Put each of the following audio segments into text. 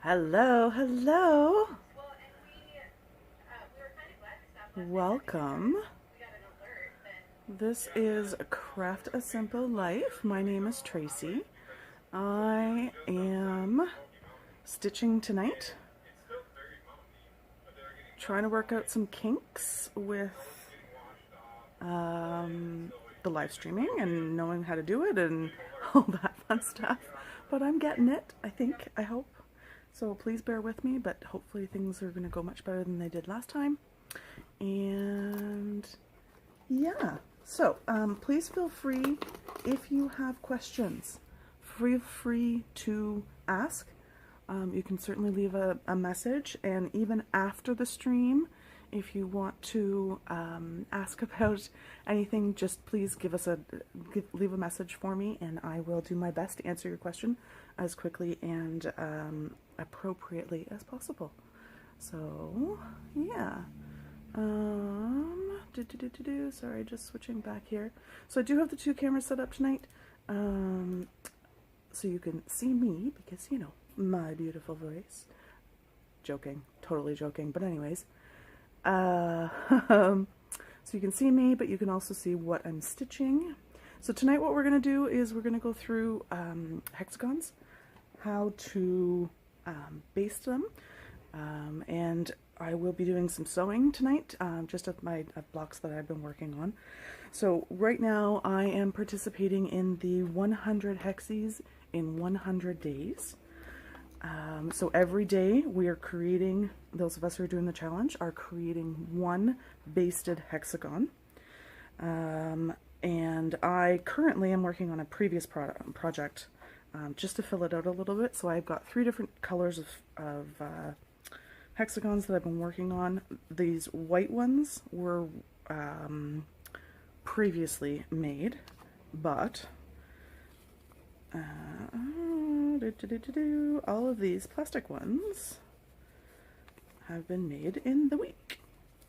Hello, hello. Welcome. This is Craft a Simple Life. My name is Tracy. I am stitching tonight. Trying to work out some kinks with the live streaming and knowing how to do it and all that fun stuff. But I'm getting it, I think, I hope. So please bear with me, but hopefully things are going to go much better than they did last time. And yeah, so please feel free, if you have questions, feel free to ask. You can certainly leave a message, and even after the stream, if you want to ask about anything, just please leave a message for me, and I will do my best to answer your question as quickly and appropriately as possible. So yeah, sorry, just switching back here. So I do have the two cameras set up tonight, so you can see me, because you know, my beautiful voice. Joking, totally joking, but anyways, so you can see me, but you can also see what I'm stitching. So tonight what we're going to do is we're going to go through hexagons, how to baste them, and I will be doing some sewing tonight, just of my blocks that I've been working on. So right now I am participating in the 100 hexes in 100 days. So every day we are creating, those of us who are doing the challenge are creating one basted hexagon. And I currently am working on a previous project just to fill it out a little bit. So I've got 3 different colors of hexagons that I've been working on. These white ones were previously made, but all of these plastic ones have been made in the week.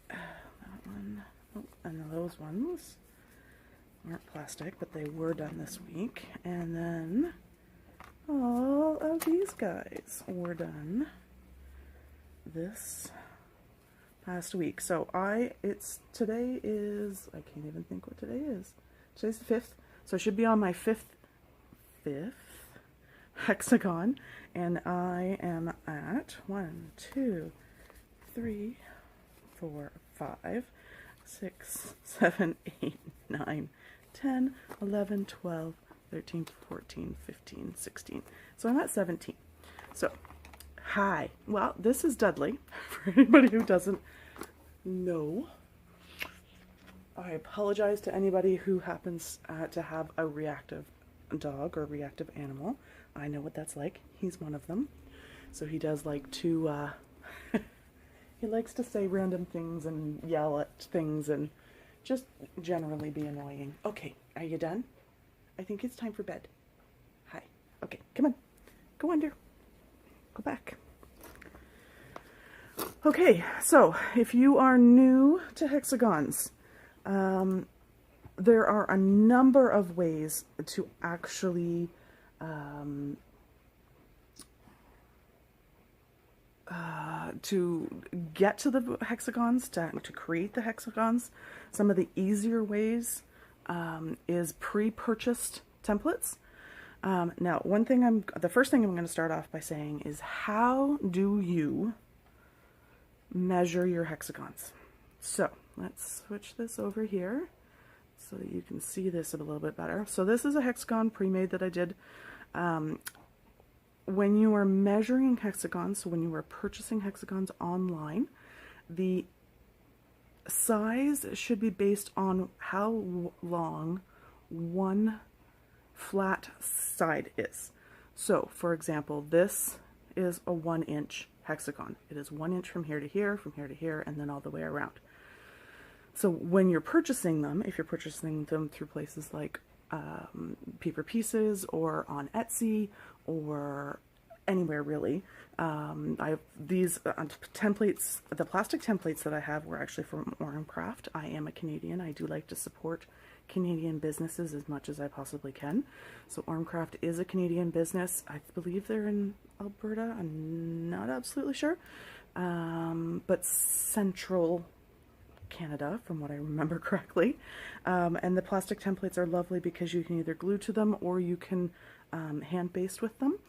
That one, oh, and those ones aren't plastic, but they were done this week. And then all of these guys were done this past week. So today is, I can't even think what today is. Today's the 5th, so I should be on my fifth hexagon, and I am at 1, 2, 3, 4, 5, 6, 7, 8, 9, 10, 11, 12, 13, 14, 15, 16. So I'm at 17. So, hi. Well, this is Dudley, for anybody who doesn't know. I apologize to anybody who happens to have a reactive dog or reactive animal. I know what that's like. He's one of them. So he does like to, he likes to say random things and yell at things and just generally be annoying. Okay, are you done? I think it's time for bed. Hi. Okay, come on. Go under. Go back. Okay, so if you are new to hexagons, there are a number of ways to actually to get to the hexagons, to create the hexagons. Some of the easier ways is pre-purchased templates. Now, the first thing I'm going to start off by saying is, how do you measure your hexagons? So let's switch this over here so that you can see this a little bit better. So this is a hexagon pre-made that I did. When you are measuring hexagons, so when you are purchasing hexagons online, the size should be based on how long one flat side is. So, for example, this is a 1-inch hexagon. It is 1 inch from here to here, and then all the way around. So when you're purchasing them, if you're purchasing them through places like Paper Pieces or on Etsy or anywhere really, I have these templates. The plastic templates that I have were actually from Craft. I am a Canadian. I do like to support Canadian businesses as much as I possibly can. So Ormcraft is a Canadian business. I believe they're in Alberta. I'm not absolutely sure. But central Canada, from what I remember correctly. And the plastic templates are lovely because you can either glue to them or you can hand baste with them.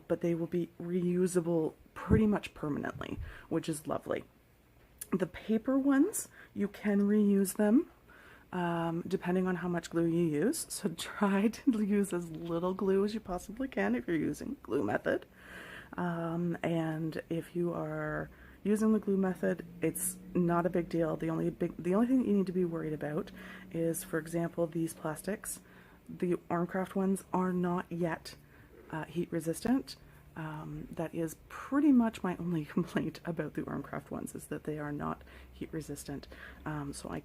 But they will be reusable pretty much permanently, which is lovely. The paper ones, you can reuse them depending on how much glue you use. So try to use as little glue as you possibly can if you're using glue method. And if you are using the glue method, it's not a big deal. The only thing that you need to be worried about is, for example, these plastics. The Ormcraft ones are not yet heat resistant. That is pretty much my only complaint about the Ormcraft ones, is that they are not heat resistant. So I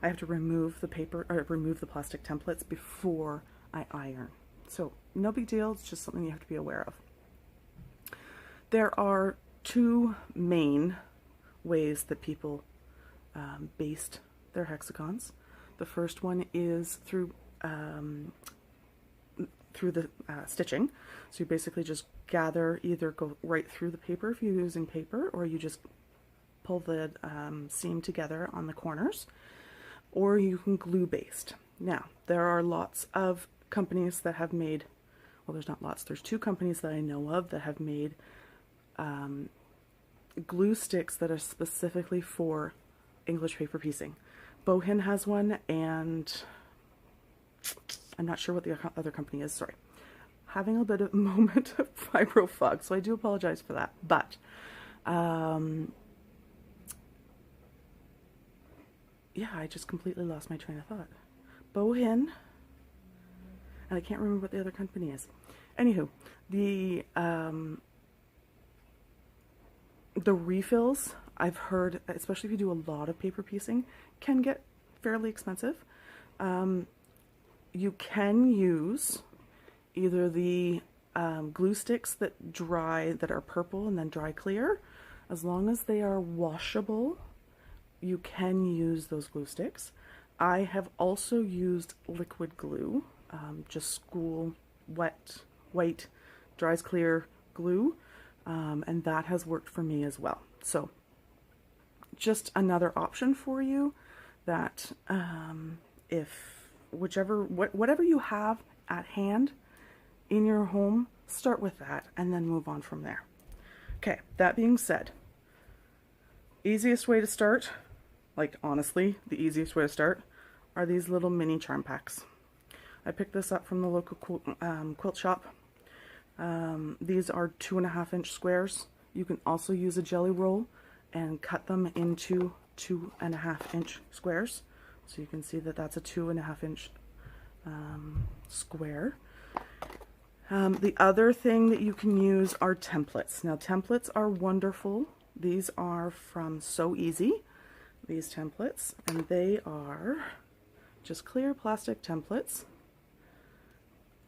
have to remove the paper, or remove the plastic templates before I iron. So no big deal, it's just something you have to be aware of. There are two main ways that people baste their hexagons. The first one is through the stitching. So you basically just gather, either go right through the paper if you're using paper, or you just pull the seam together on the corners, or you can glue baste. Now, there are lots of companies that have made, well, there's not lots, there's two companies that I know of that have made glue sticks that are specifically for English paper piecing. Bohin has one, and I'm not sure what the other company is, sorry. Having a bit of a moment of fibro fog, so I do apologize for that. But, yeah, I just completely lost my train of thought. Bohin, and I can't remember what the other company is. Anywho, the refills, I've heard, especially if you do a lot of paper piecing, can get fairly expensive. You can use either the glue sticks that are purple and then dry clear. As long as they are washable, you can use those glue sticks. I have also used liquid glue, just school white dries clear glue, and that has worked for me as well. So just another option for you, that whatever you have at hand in your home, start with that and then move on from there. Okay, that being said, easiest way to start, like honestly, the easiest way to start are these little mini charm packs. I picked this up from the local quilt shop. These are 2.5 inch squares. You can also use a jelly roll and cut them into 2.5 inch squares. So you can see that that's a 2.5 inch square. The other thing that you can use are templates. Now, templates are wonderful. These are from So Easy, these templates, and they are just clear plastic templates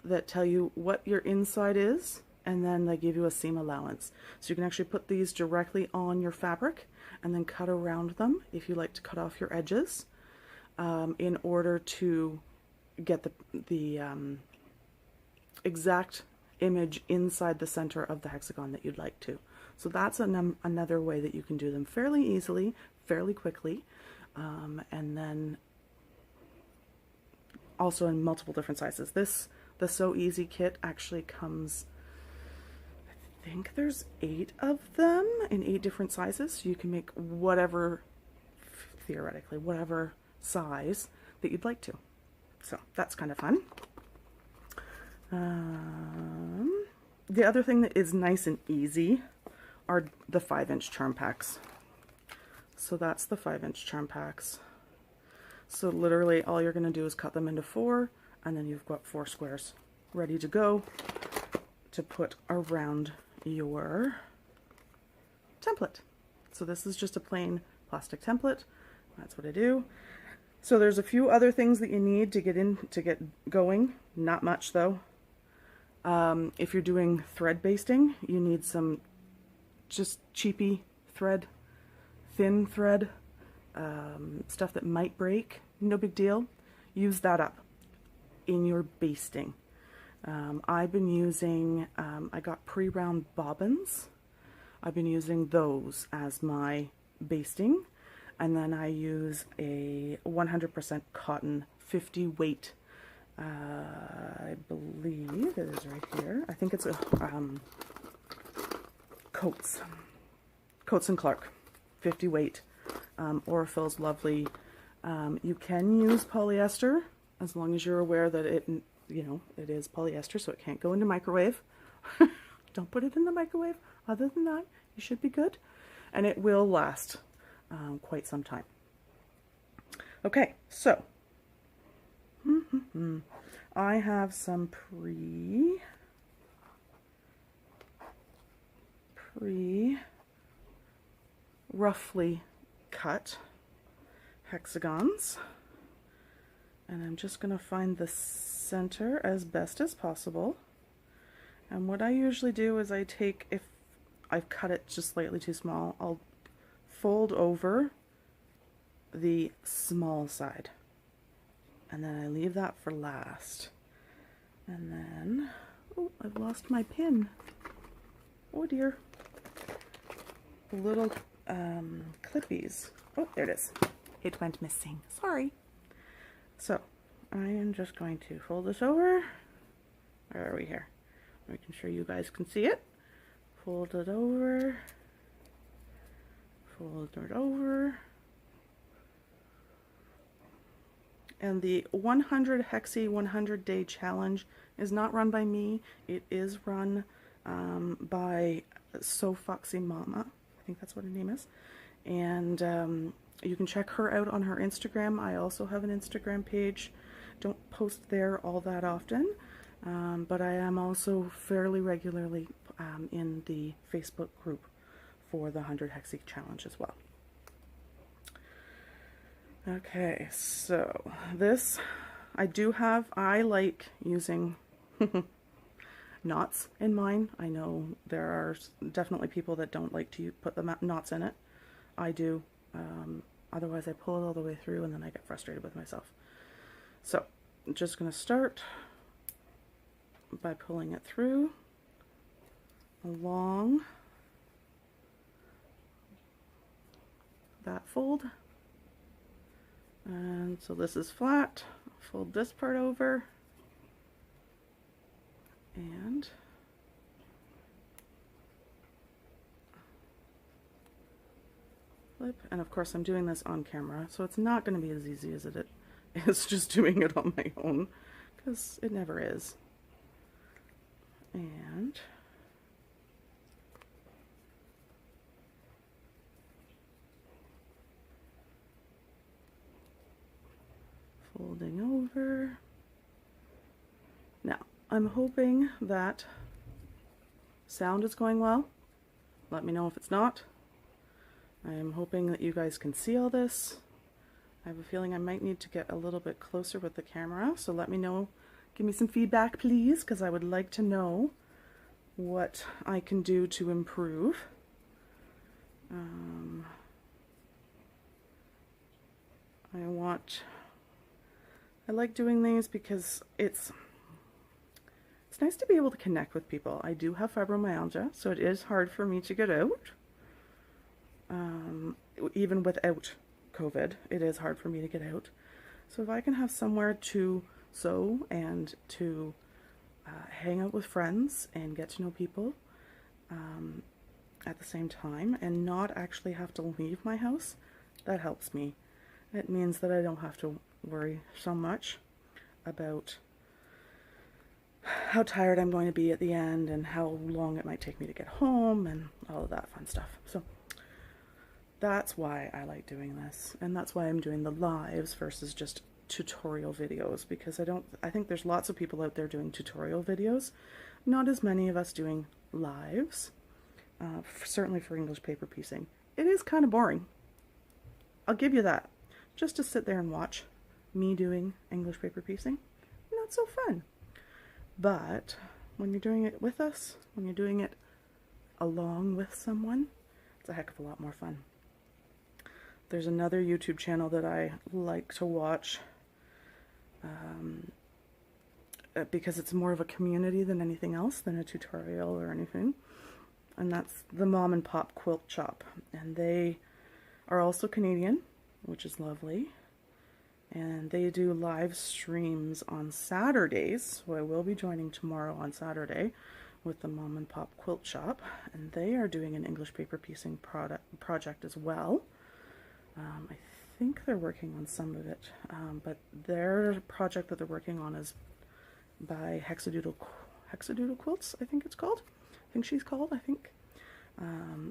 that tell you what your inside is, and then they give you a seam allowance. So you can actually put these directly on your fabric and then cut around them if you like to cut off your edges, in order to get the exact image inside the center of the hexagon that you'd like to. So that's another way that you can do them fairly easily, fairly quickly, and then also in multiple different sizes. The So Easy kit actually comes, I think there's 8 of them in 8 different sizes, so you can make whatever, theoretically, whatever size that you'd like to. So that's kind of fun. The other thing that is nice and easy are the 5 inch charm packs. So that's the 5 inch charm packs. So literally all you're going to do is cut them into 4, and then you've got 4 squares ready to go to put around your template. So this is just a plain plastic template. That's what I do. So there's a few other things that you need to get going. Not much though. If you're doing thread basting, you need some just cheapy thread, thin thread, stuff that might break. No big deal. use that up in your basting. I've been using, I got pre-round bobbins. I've been using those as my basting, and then I use a 100% cotton 50 weight, I believe it is right here. I think it's a Coats and Clark 50 weight. Aurifil's lovely. You can use polyester as long as you're aware that it, you know, it is polyester, so it can't go into microwave. Don't put it in the microwave. Other than that, you should be good, and it will last quite some time. Okay, so I have some roughly cut hexagons, and I'm just going to find the center as best as possible. And what I usually do is I take, if I've cut it just slightly too small, I'll fold over the small side, and then I leave that for last. And then, oh, I've lost my pin. Oh dear. The little clippies. Oh, there it is. It went missing. Sorry. So, I am just going to fold this over. Where are we here? Making sure you guys can see it. Fold it over. Fold it over. And the 100 Hexi 100 Day Challenge is not run by me. It is run by So Foxy Mama. I think that's what her name is. And you can check her out on her Instagram. I also have an Instagram page. Don't post there all that often, but I am also fairly regularly in the Facebook group for the 100 Hexi Challenge as well. Okay, so this, I like using knots in mine. I know there are definitely people that don't like to put the knots in it. I do. Otherwise I pull it all the way through and then I get frustrated with myself. So I'm just going to start by pulling it through along that fold. And so this is flat. Fold this part over and flip. And of course I'm doing this on camera, so it's not going to be as easy as it is just doing it on my own, because it never is. And folding over. Now, I'm hoping that sound is going well. Let me know if it's not. I am hoping that you guys can see all this. I have a feeling I might need to get a little bit closer with the camera, so let me know. Give me some feedback, please, because I would like to know what I can do to improve. I like doing these because it's nice to be able to connect with people. I do have fibromyalgia, so it is hard for me to get out. Even without COVID, it is hard for me to get out. So if I can have somewhere to sew and to hang out with friends and get to know people at the same time and not actually have to leave my house, that helps me. It means that I don't have to worry so much about how tired I'm going to be at the end and how long it might take me to get home and all of that fun stuff. So that's why I like doing this, and that's why I'm doing the lives versus just tutorial videos, because I think there's lots of people out there doing tutorial videos, not as many of us doing lives, certainly for English paper piecing. It is kind of boring. I'll give you that. Just to sit there and watch me doing English paper piecing, not so fun. But when you're doing it with us, when you're doing it along with someone, it's a heck of a lot more fun. There's another YouTube channel that I like to watch. because it's more of a community than anything else, than a tutorial or anything. And that's the Mom and Pop Quilt Shop. And they are also Canadian, which is lovely. And they do live streams on Saturdays, so I will be joining tomorrow on Saturday with the Mom and Pop Quilt Shop. And they are doing an English paper piecing project as well. I think they're working on some of it, but their project that they're working on is by Hexadoodle Quilts, I think it's called. I think she's called, I think.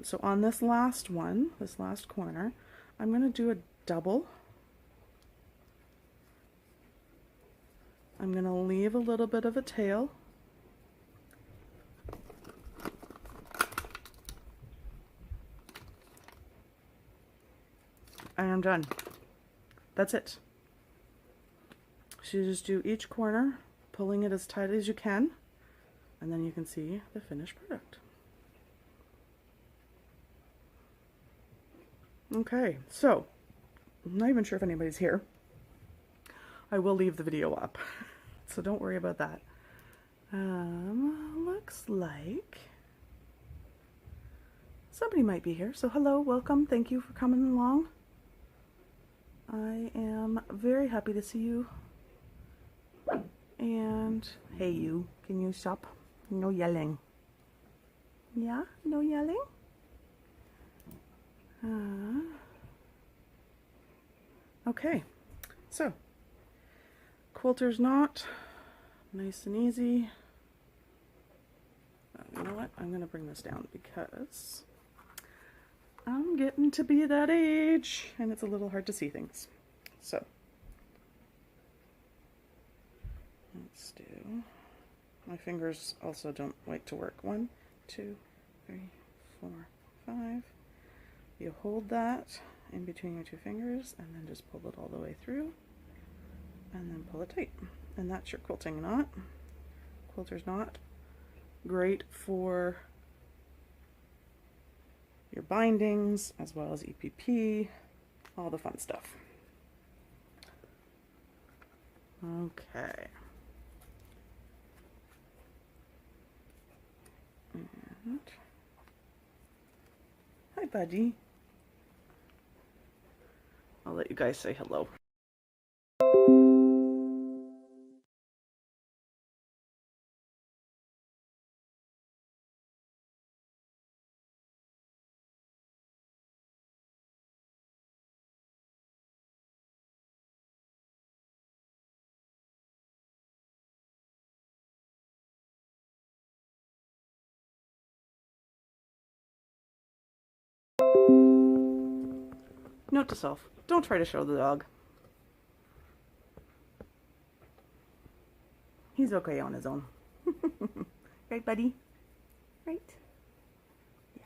So on this last one, this last corner, I'm going to do a double. I'm going to leave a little bit of a tail. And I'm done. That's it. So you just do each corner, pulling it as tight as you can, and then you can see the finished product. Okay, so I'm not even sure if anybody's here. I will leave the video up, so don't worry about that. Looks like somebody might be here. So hello, welcome, thank you for coming along. I am very happy to see you. And hey, you, can you stop? No yelling. Yeah, no yelling. Okay, so quilter's knot, nice and easy. You know what? I'm gonna bring this down because I'm getting to be that age and it's a little hard to see things. So let's do, my fingers also don't like to work. 1, 2, 3, 4, 5. You hold that in between your two fingers and then just pull it all the way through and then pull it tight. And that's your quilting knot. Quilter's knot. Great for your bindings as well as EPP, all the fun stuff. Okay. And hi, buddy. I'll let you guys say hello. Note to self, don't try to show the dog. He's okay on his own. Right, buddy? Right? Yeah.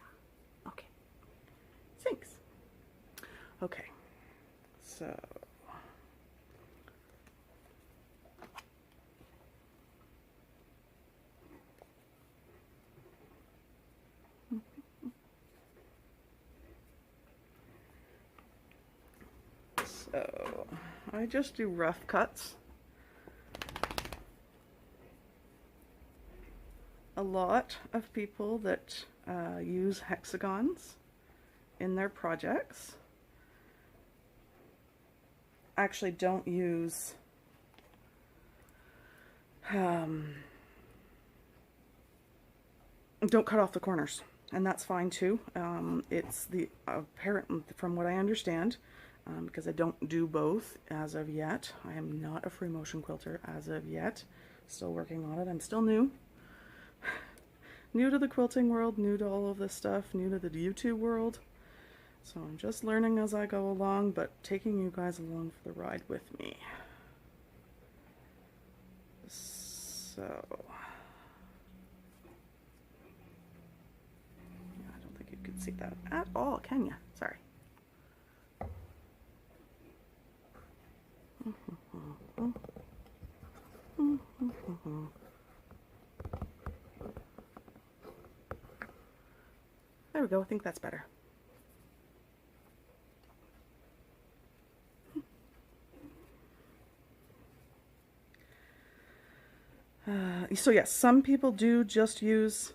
Okay. Thanks. Okay. So I just do rough cuts. A lot of people that use hexagons in their projects actually don't use don't cut off the corners, and that's fine too. It's the apparent, from what I understand, because I don't do both as of yet. I am not a free motion quilter as of yet. Still working on it. I'm still new. New to the quilting world, new to all of this stuff, new to the YouTube world. So I'm just learning as I go along, but taking you guys along for the ride with me. So yeah, I don't think you can see that at all, can you? Sorry. There we go, I think that's better. So yes, some people do just use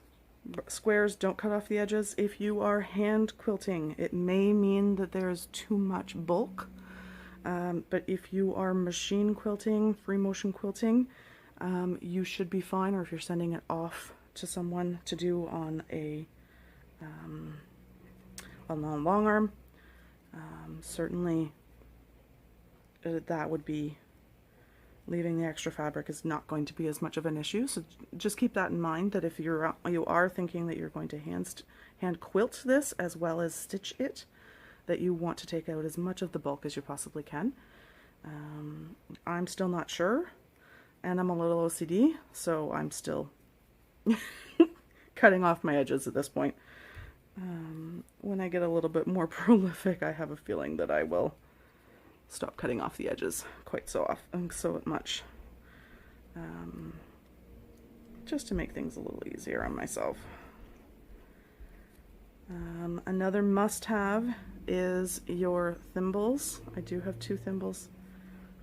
squares, don't cut off the edges. If you are hand quilting, it may mean that there's too much bulk. But if you are machine quilting, free motion quilting, you should be fine. Or if you're sending it off to someone to do on a long arm, certainly that would be, leaving the extra fabric is not going to be as much of an issue. So just keep that in mind, that if you are thinking that you're going to hand quilt this as well as stitch it, that you want to take out as much of the bulk as you possibly can. I'm still not sure, and I'm a little OCD, so I'm still cutting off my edges at this point. When I get a little bit more prolific, I have a feeling that I will stop cutting off the edges quite so often, so much, just to make things a little easier on myself. Another must-have is your thimbles. I do have 2 thimbles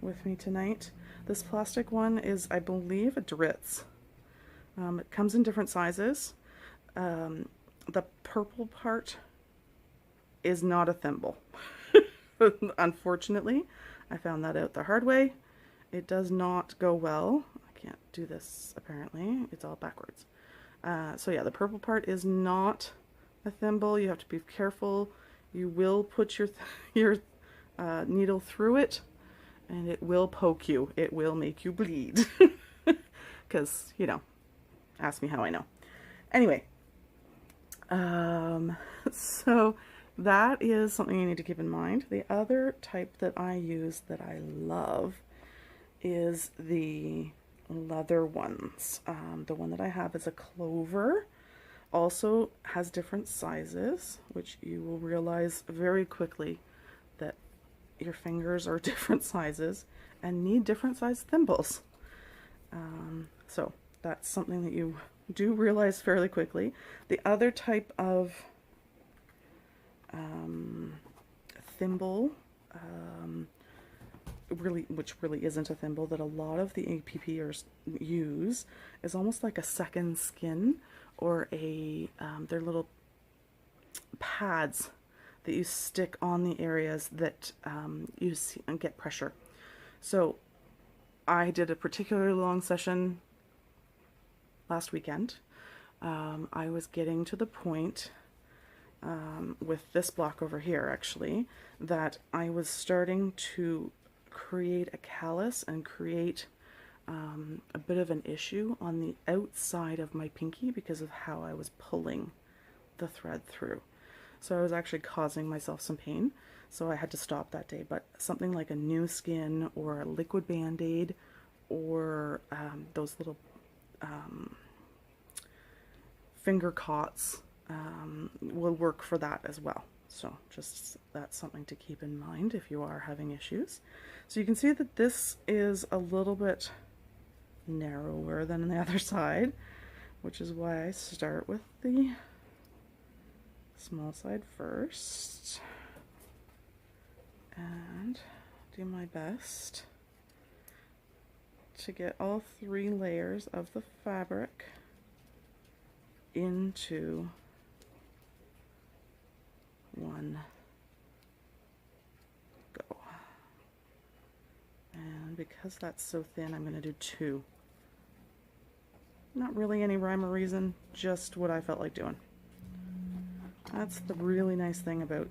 with me tonight. This plastic one is, I believe, a Dritz. It comes in different sizes. The purple part is not a thimble. Unfortunately, I found that out the hard way. It does not go well. I can't do this, apparently. It's all backwards. So yeah, the purple part is not a thimble. You have to be careful. You will put your needle through it, and it will poke you. It will make you bleed. Because, you know, ask me how I know. Anyway, so that is something you need to keep in mind. The other type that I use that I love is the leather ones. The one that I have is a clover. Also has different sizes, which you will realize very quickly that your fingers are different sizes and need different size thimbles. So that's something that you do realize fairly quickly. The other type of thimble, which really isn't a thimble, that a lot of the EPPers use, is almost like a second skin, or they're little pads that you stick on the areas that you see and get pressure. So I did a particularly long session last weekend. I was getting to the point with this block over here, actually, that I was starting to create a callus and create a bit of an issue on the outside of my pinky because of how I was pulling the thread through. So I was actually causing myself some pain, so I had to stop that day. But something like a new skin or a liquid band-aid, or those little finger cots will work for that as well. So just that's something to keep in mind if you are having issues. So you can see that this is a little bit narrower than the other side, which is why I start with the small side first and do my best to get all 3 layers of the fabric into one go. And because that's so thin, I'm going to do 2. Not really any rhyme or reason, just what I felt like doing. That's the really nice thing about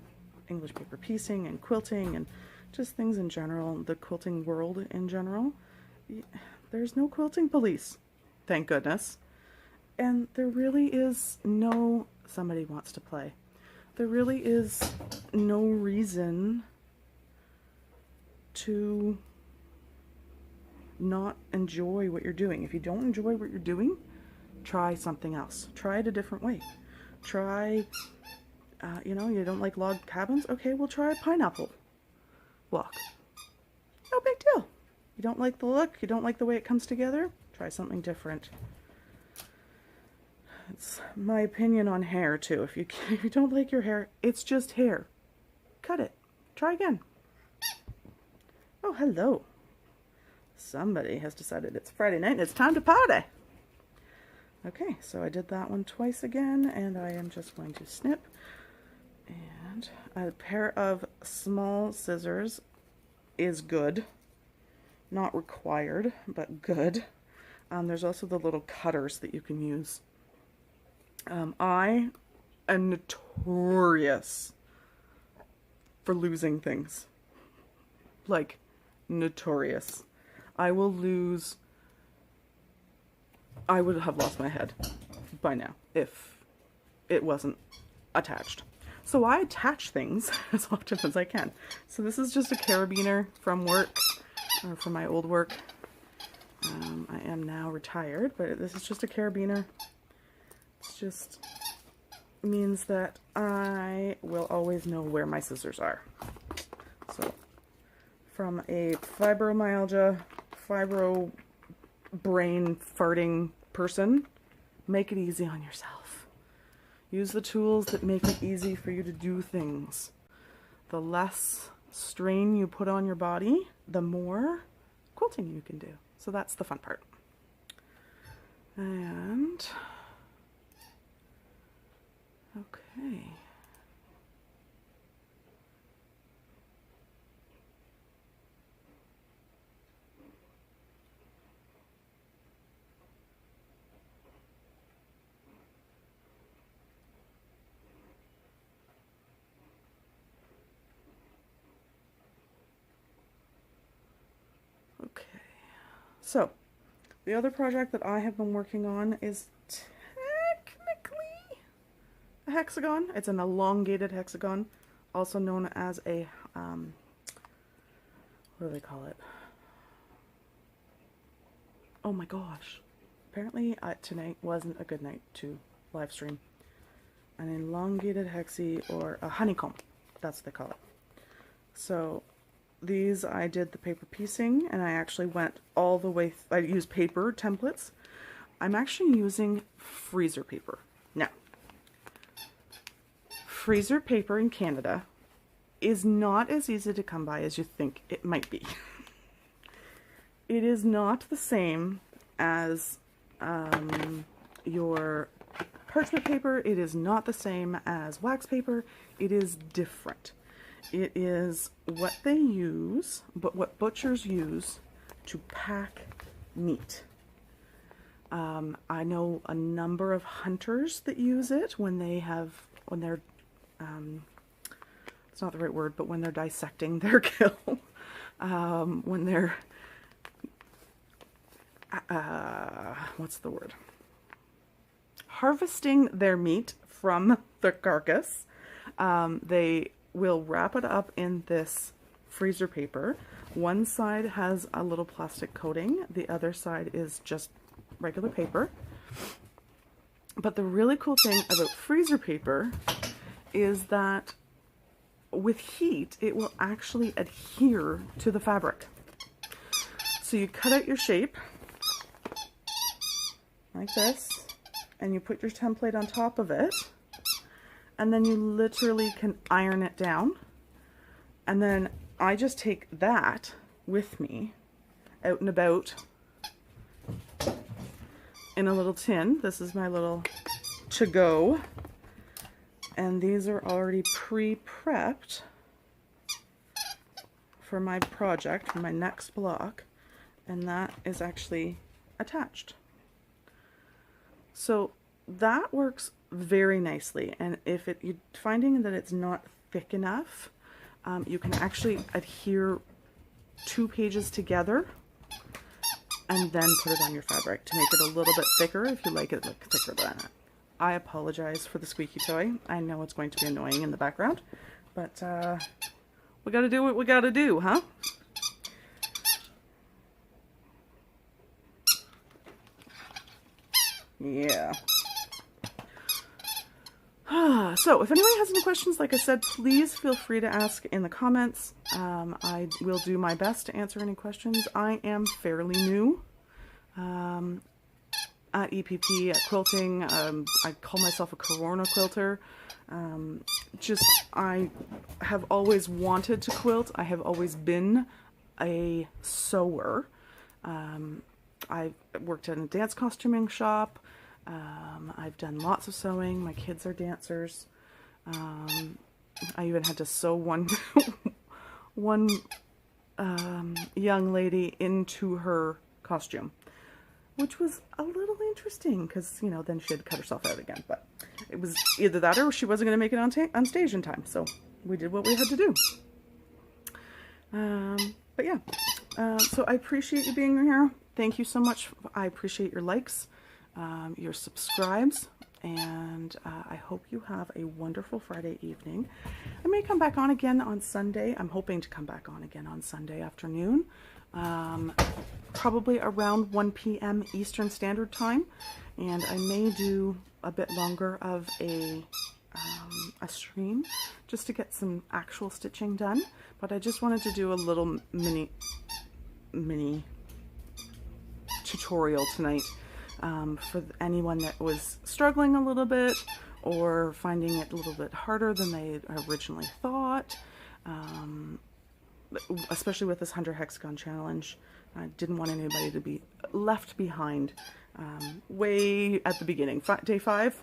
English paper piecing and quilting and just things in general, the quilting world in general. There's no quilting police, thank goodness. And there really is no somebody wants to play. There really is no reason to not enjoy what you're doing. If you don't enjoy what you're doing, try something else. Try it a different way. Try, you know, you don't like log cabins? Okay, we'll try a pineapple block. No big deal. You don't like the look, you don't like the way it comes together? Try something different. It's my opinion on hair too. If you don't like your hair, it's just hair. Cut it. Try again. Oh, hello. Somebody has decided it's Friday night and it's time to party. Okay, so I did that one twice again, and I am just going to snip. And a pair of small scissors is good. Not required, but good. There's also the little cutters that you can use. I am notorious for losing things. Like, notorious. I will lose... I would have lost my head by now if it wasn't attached. So I attach things as often as I can. So this is just a carabiner from work, or from my old work. I am now retired, but this is just a carabiner. It just means that I will always know where my scissors are. So from a fibromyalgia, fibro brain farting person, make it easy on yourself. Use the tools that make it easy for you to do things. The less strain you put on your body, the more quilting you can do. So that's the fun part. And okay. So, the other project that I have been working on is technically a hexagon. It's an elongated hexagon, also known as a, what do they call it? Oh my gosh. Apparently tonight wasn't a good night to live stream. An elongated hexie, or a honeycomb, that's what they call it. So, these I did the paper piecing, and I actually went all the way, I used paper templates. I'm actually using freezer paper. Now, freezer paper in Canada is not as easy to come by as you think it might be. It is not the same as your parchment paper. It is not the same as wax paper. It is different. It is what they use, but what butchers use to pack meat. I know a number of hunters that use it when they're, it's not the right word, but when they're dissecting their kill, when they're, what's the word? Harvesting their meat from the carcass. They will wrap it up in this freezer paper. One side has a little plastic coating, the other side is just regular paper. But the really cool thing about freezer paper is that with heat, it will actually adhere to the fabric. So you cut out your shape like this, and you put your template on top of it. And then you literally can iron it down. And then I just take that with me out and about in a little tin. This is my little to-go. And these are already pre-prepped for my project, for my next block. And that is actually attached. So that works very nicely, and if you're finding that it's not thick enough, you can actually adhere 2 pages together and then put it on your fabric to make it a little bit thicker if you like it thicker than that. I apologize for the squeaky toy. I know it's going to be annoying in the background, but we gotta do what we gotta do, huh? Yeah. So, if anybody has any questions, like I said, please feel free to ask in the comments. I will do my best to answer any questions. I am fairly new at EPP, at quilting. I call myself a Corona quilter. I have always wanted to quilt. I have always been a sewer. I worked in a dance costuming shop. I've done lots of sewing. My kids are dancers. I even had to sew one young lady into her costume, which was a little interesting because, you know, then she had to cut herself out again. But it was either that or she wasn't going to make it on stage in time. So we did what we had to do. But yeah, so I appreciate you being here. Thank you so much. I appreciate your likes, your subscribes, and I hope you have a wonderful Friday evening. I may come back on again on Sunday. I'm hoping to come back on again on Sunday afternoon, probably around 1 p.m. Eastern Standard Time, and I may do a bit longer of a stream just to get some actual stitching done. But I just wanted to do a little mini tutorial tonight for anyone that was struggling a little bit or finding it a little bit harder than they originally thought, especially with this 100 Hexagon challenge. I didn't want anybody to be left behind way at the beginning. Day 5,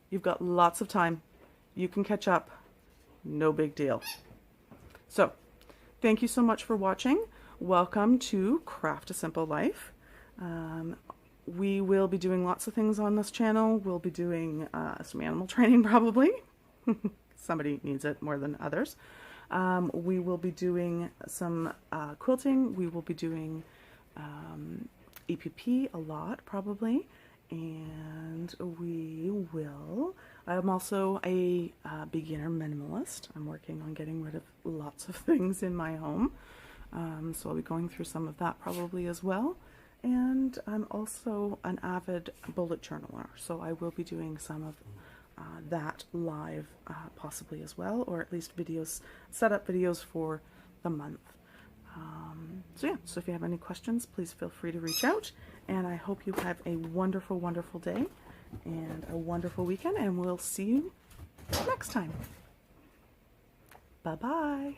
you've got lots of time. You can catch up. No big deal. So, thank you so much for watching. Welcome to Craft a Simple Life. We will be doing lots of things on this channel. We'll be doing some animal training probably. Somebody needs it more than others. We will be doing some quilting. We will be doing EPP a lot probably. And I'm also a beginner minimalist. I'm working on getting rid of lots of things in my home. So I'll be going through some of that probably as well. And I'm also an avid bullet journaler, so I will be doing some of that live possibly as well, or at least videos, setup videos for the month. So yeah, so if you have any questions, please feel free to reach out, and I hope you have a wonderful, wonderful day and a wonderful weekend, and we'll see you next time. Bye-bye.